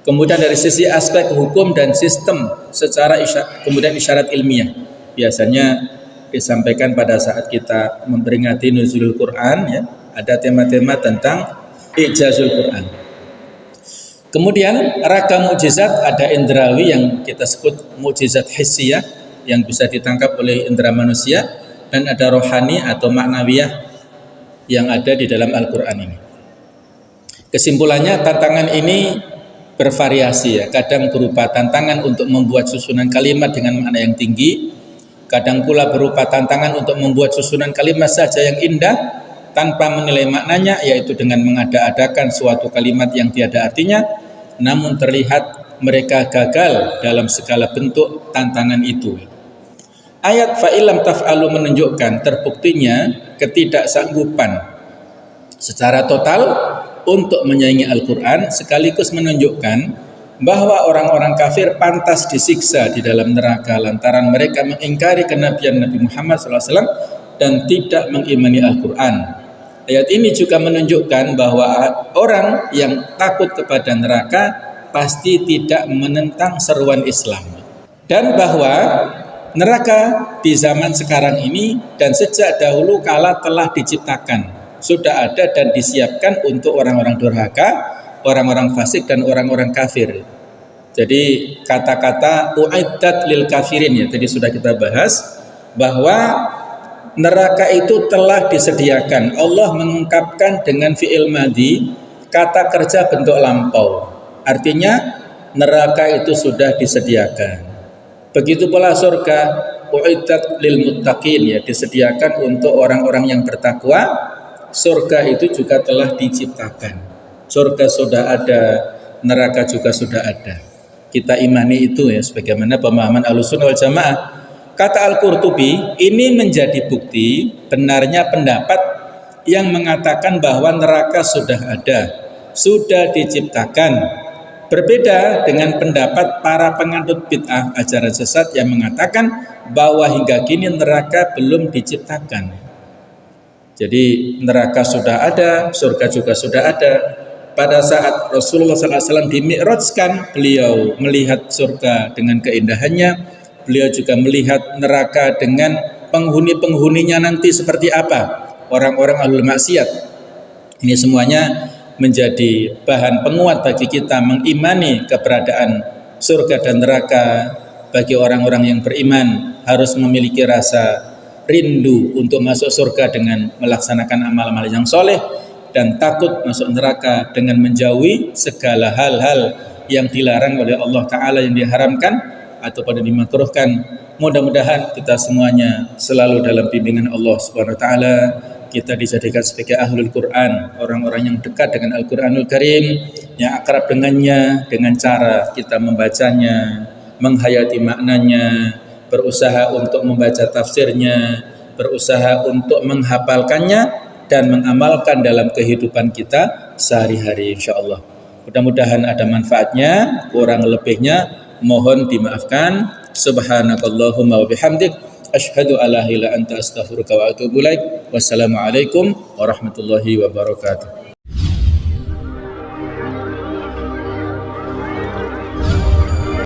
Kemudian dari sisi aspek hukum dan sistem secara kemudian isyarat ilmiah, biasanya disampaikan pada saat kita memperingati nuzulul Quran ya, ada tema-tema tentang ijazul Quran. Kemudian ragam mukjizat, ada indrawi yang kita sebut mukjizat hissiyah yang bisa ditangkap oleh indera manusia, dan ada rohani atau maknawiyah yang ada di dalam Al-Quran ini. Kesimpulannya, tantangan ini bervariasi ya, kadang berupa tantangan untuk membuat susunan kalimat dengan makna yang tinggi, kadang pula berupa tantangan untuk membuat susunan kalimat saja yang indah tanpa menilai maknanya, yaitu dengan mengada-adakan suatu kalimat yang tiada artinya, namun terlihat mereka gagal dalam segala bentuk tantangan itu. Ayat fa'ilam taf'alu menunjukkan terbuktinya ketidaksanggupan secara total untuk menyaingi Al-Quran, sekaligus menunjukkan bahwa orang-orang kafir pantas disiksa di dalam neraka lantaran mereka mengingkari kenabian Nabi Muhammad SAW dan tidak mengimani Al-Quran. Ayat ini juga menunjukkan bahwa orang yang takut kepada neraka pasti tidak menentang seruan Islam, dan bahwa neraka di zaman sekarang ini dan sejak dahulu kala telah diciptakan, sudah ada dan disiapkan untuk orang-orang durhaka, orang-orang fasik dan orang-orang kafir. Jadi kata-kata uiddat lil kafirin ya, tadi sudah kita bahas bahwa neraka itu telah disediakan. Allah mengungkapkan dengan fi'il madhi, kata kerja bentuk lampau. Artinya neraka itu sudah disediakan. Begitu pula surga, uiddat lil muttaqin ya, disediakan untuk orang-orang yang bertakwa. Surga itu juga telah diciptakan. Surga sudah ada, neraka juga sudah ada. Kita imani itu ya, sebagaimana pemahaman Ahlussunnah wal Jamaah. Kata Al-Qurtubi, ini menjadi bukti benarnya pendapat yang mengatakan bahwa neraka sudah ada, sudah diciptakan. Berbeda dengan pendapat para penganut bid'ah ajaran sesat yang mengatakan bahwa hingga kini neraka belum diciptakan. Jadi neraka sudah ada, surga juga sudah ada. Pada saat Rasulullah SAW dimi'rajkan, beliau melihat surga dengan keindahannya. Beliau juga melihat neraka dengan penghuni-penghuninya nanti seperti apa, orang-orang ahlul maksiat. Ini semuanya menjadi bahan penguat bagi kita mengimani keberadaan surga dan neraka. Bagi orang-orang yang beriman harus memiliki rasa rindu untuk masuk surga dengan melaksanakan amal-amal yang soleh, dan takut masuk neraka dengan menjauhi segala hal-hal yang dilarang oleh Allah Ta'ala, yang diharamkan atau pada dimakruhkan. Mudah-mudahan kita semuanya selalu dalam bimbingan Allah Subhanahu wa taala, kita dijadikan sebagai ahlul Quran, orang-orang yang dekat dengan Al-Quranul Karim, yang akrab dengannya, dengan cara kita membacanya, menghayati maknanya, berusaha untuk membaca tafsirnya, berusaha untuk menghafalkannya dan mengamalkan dalam kehidupan kita sehari-hari insyaallah. Mudah-mudahan ada manfaatnya, kurang lebihnya mohon dimaafkan. Subhanakallahumma wa bihamdik asyhadu alla ilaha illa anta astaghfiruka wa atubu ilaik. Wassalamualaikum warahmatullahi wabarakatuh.